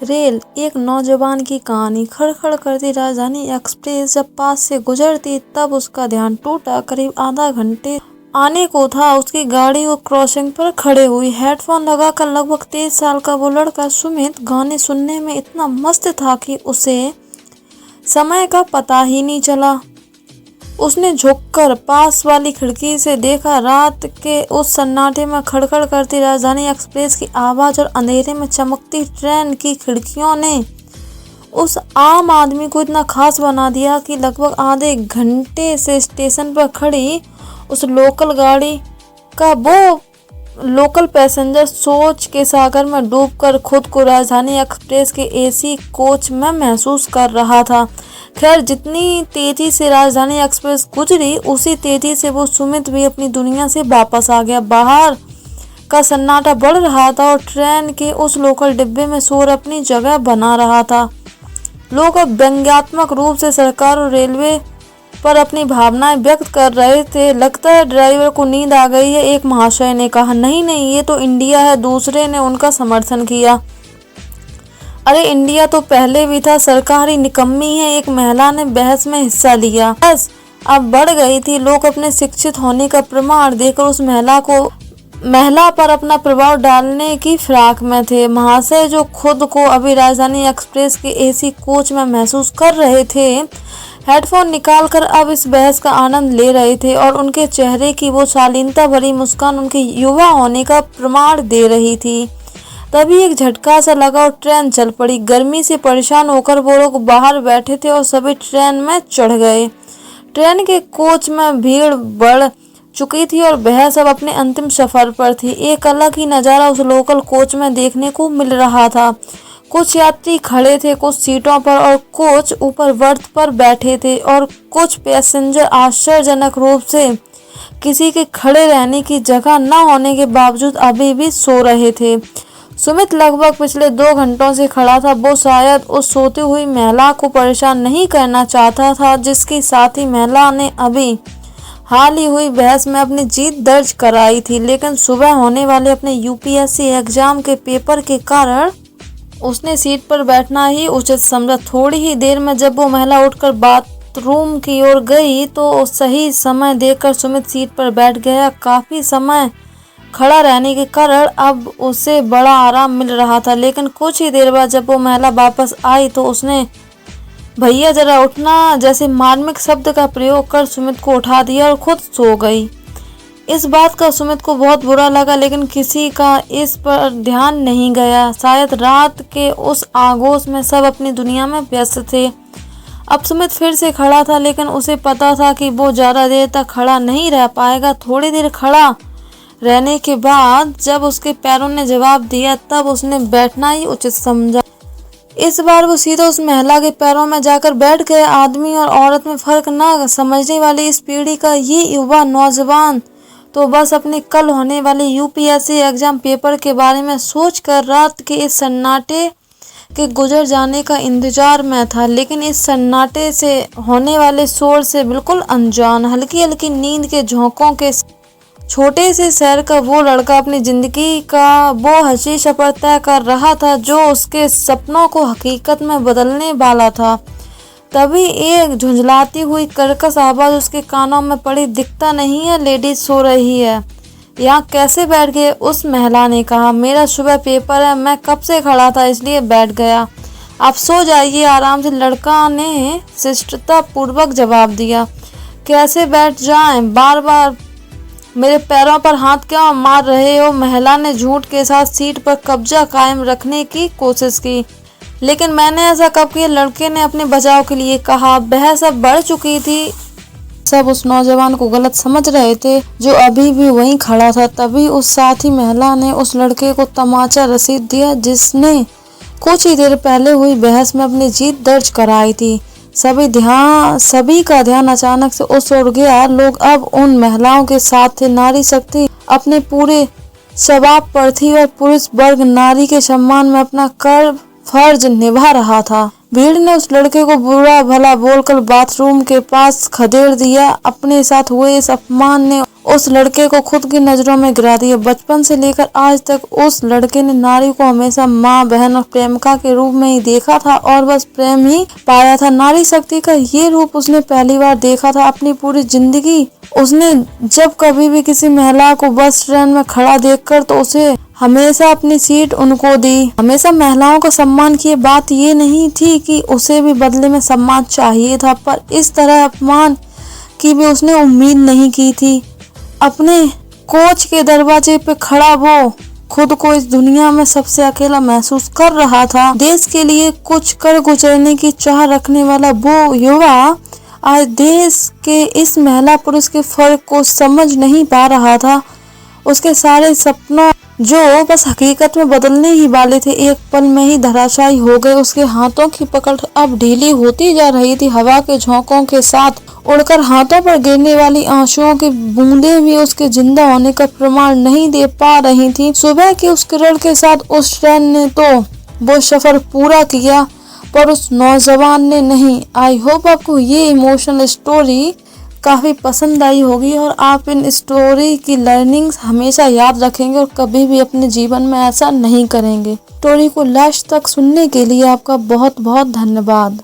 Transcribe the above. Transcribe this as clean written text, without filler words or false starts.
Rail, एक नौजवान की कहानी। खड़-खड़ करती राजधानी एक्सप्रेस जब पास से गुजरती तब उसका ध्यान टूटा। करीब आधा घंटे आने को था, उसकी गाड़ी वो क्रॉसिंग पर खड़े हुई। हेडफोन लगाकर लगभग 23 साल का वो लड़का सुमित गाने सुनने में इतना मस्त था कि उसे समय का पता ही नहीं चला। उसने झुककर पास वाली खिड़की से देखा। रात के उस सन्नाटे में खड़खड़ करती राजधानी एक्सप्रेस की आवाज और अंधेरे में चमकती ट्रेन की खिड़कियों ने उस आम आदमी को इतना खास बना दिया कि लगभग आधे घंटे से स्टेशन पर खड़ी उस लोकल गाड़ी का वो लोकल पैसेंजर सोच के सागर में डूबकर खुद को राजधानी एक्सप्रेस के एसी कोच में महसूस कर रहा था। खैर, जितनी तेजी से राजधानी एक्सप्रेस गुजरी उसी तेजी से वो सुमित भी अपनी दुनिया से वापस आ गया। बाहर का सन्नाटा बढ़ रहा था और ट्रेन के उस लोकल डिब्बे में शोर अपनी जगह बना रहा था। लोग अब व्यंग्यात्मक रूप से सरकार और रेलवे पर अपनी भावनाएं व्यक्त कर रहे थे। लगता है ड्राइवर को नींद आ गई है, एक महाशय ने कहा। नहीं नहीं, ये तो इंडिया है, दूसरे ने उनका समर्थन किया। अरे इंडिया तो पहले भी था, सरकारी निकम्मी है, एक महिला ने बहस में हिस्सा लिया। बस अब बढ़ गई थी। लोग अपने शिक्षित होने का प्रमाण देकर उस महिला पर अपना प्रभाव डालने की फिराक में थे। महाशय जो खुद को अभी राजधानी एक्सप्रेस के एसी कोच में महसूस कर रहे थे, हेडफोन निकालकर अब इस बहस का आनंद ले रहे थे और उनके चेहरे की वो शालीनता भरी मुस्कान उनके युवा होने का प्रमाण दे रही थी। तभी एक झटका सा लगा और ट्रेन चल पड़ी। गर्मी से परेशान होकर वो लोग बाहर बैठे थे और सभी ट्रेन में चढ़ गए। ट्रेन के कोच में भीड़ बढ़ चुकी थी और बहस अब अपने अंतिम सफर पर थी। एक अलग ही नज़ारा उस लोकल कोच में देखने को मिल रहा था। कुछ यात्री खड़े थे कुछ सीटों पर और कुछ ऊपर बर्थ पर बैठे थे और कुछ पैसेंजर आश्चर्यजनक रूप से किसी के खड़े रहने की जगह न होने के बावजूद अभी भी सो रहे थे। सुमित लगभग पिछले 2 घंटों से खड़ा था। वो शायद उस सोती हुई महिला को परेशान नहीं करना चाहता था जिसकी साथी महिला ने अभी हाल ही हुई बहस में अपनी जीत दर्ज कराई थी, लेकिन सुबह होने वाले अपने यूपीएससी एग्जाम के पेपर के कारण उसने सीट पर बैठना ही उचित समझा। थोड़ी ही देर में जब वो महिला उठकर बाथरूम की ओर गई तो सही समय देखकर सुमित सीट पर बैठ गया। काफी समय खड़ा रहने के कारण अब उसे बड़ा आराम मिल रहा था, लेकिन कुछ ही देर बाद जब वो महिला वापस आई तो उसने भैया जरा उठना जैसे मार्मिक शब्द का प्रयोग कर सुमित को उठा दिया और खुद सो गई। इस बात का सुमित को बहुत बुरा लगा, लेकिन किसी का इस पर ध्यान नहीं गया। शायद रात के उस आगोश में सब अपनी दुनिया में व्यस्त थे। अब सुमित फिर से खड़ा था, लेकिन उसे पता था कि वो ज़्यादा देर तक खड़ा नहीं रह पाएगा। थोड़ी देर खड़ा रहने के बाद जब उसके पैरों ने जवाब दिया तब उसने बैठना ही उचित समझा। इस बार वो सीधा उस महिला के पैरों में जाकर बैठ गया। आदमी और औरत में फर्क न समझने वाली इस पीढ़ी का ये युवा नौजवान तो बस अपने कल होने वाले यूपीएससी एग्जाम पेपर के बारे में सोचकर रात के इस सन्नाटे के गुजर जाने का इंतजार में था, लेकिन इस सन्नाटे से होने वाले शोर से बिल्कुल अनजान। हल्की हल्की नींद के झोंकों के छोटे से शहर का वो लड़का अपनी जिंदगी का वो हंसी सफर तय कर रहा था जो उसके सपनों को हकीकत में बदलने वाला था। तभी एक झुंझलाती हुई कर्कश आवाज उसके कानों में पड़ी। दिखता नहीं है लेडीज सो रही है, यहाँ कैसे बैठ गए? उस महिला ने कहा। मेरा सुबह पेपर है, मैं कब से खड़ा था इसलिए बैठ गया। आप सो जाइए आराम से, लड़का ने शिष्टता पूर्वक जवाब दिया। कैसे बैठ जाएं? बार बार मेरे पैरों पर हाथ क्यों मार रहे हो? महिला ने झूठ के साथ सीट पर कब्जा कायम रखने की कोशिश की। लेकिन मैंने ऐसा कब किया? लड़के ने अपने बचाव के लिए कहा। बहस अब बढ़ चुकी थी। सब उस नौजवान को गलत समझ रहे थे जो अभी भी वहीं खड़ा था। तभी उस साथी महिला ने उस लड़के को तमाचा रसीद दिया जिसने कुछ ही देर पहले हुई बहस में अपनी जीत दर्ज कराई थी। सभी का ध्यान अचानक से उस ओर गया। लोग अब उन महिलाओं के साथ थे। नारी शक्ति अपने पूरे स्वभाव पर थी और पुरुष वर्ग नारी के सम्मान में अपना फर्ज निभा रहा था। भीड़ ने उस लड़के को बुरा भला बोलकर बाथरूम के पास खदेड़ दिया। अपने साथ हुए इस अपमान ने उस लड़के को खुद की नजरों में गिरा दिया। बचपन से लेकर आज तक उस लड़के ने नारी को हमेशा माँ, बहन और प्रेमिका के रूप में ही देखा था और बस प्रेम ही पाया था। नारी शक्ति का ये रूप उसने पहली बार देखा था अपनी पूरी जिंदगी। उसने जब कभी भी किसी महिला को बस ट्रेन में खड़ा देखकर तो उसे हमेशा अपनी सीट उनको दी। हमेशा महिलाओं का सम्मान की। बात ये नहीं थी कि उसे भी बदले में सम्मान चाहिए था, पर इस तरह अपमान की भी उसने उम्मीद नहीं की थी। अपने कोच के दरवाजे पे खड़ा वो खुद को इस दुनिया में सबसे अकेला महसूस कर रहा था। देश के लिए कुछ कर गुजरने की चाह रखने वाला वो युवा आज देश के इस महिला पुरुष के फर्क को समझ नहीं पा रहा था। उसके सारे सपनों जो बस हकीकत में बदलने ही वाले थे, एक पल में ही धराशायी हो गए। उसके हाथों की पकड़ अब ढीली होती जा रही थी। हवा के झोंकों के साथ उड़कर हाथों पर गिरने वाली आंसुओं की बूंदें भी उसके जिंदा होने का प्रमाण नहीं दे पा रही थी। सुबह की उस किरण के साथ उस ट्रेन ने तो वो सफर पूरा किया, पर उस नौजवान ने नहीं। आई होप आपको ये इमोशनल स्टोरी काफ़ी पसंद आई होगी और आप इन स्टोरी की लर्निंग्स हमेशा याद रखेंगे और कभी भी अपने जीवन में ऐसा नहीं करेंगे। स्टोरी को लास्ट तक सुनने के लिए आपका बहुत बहुत धन्यवाद।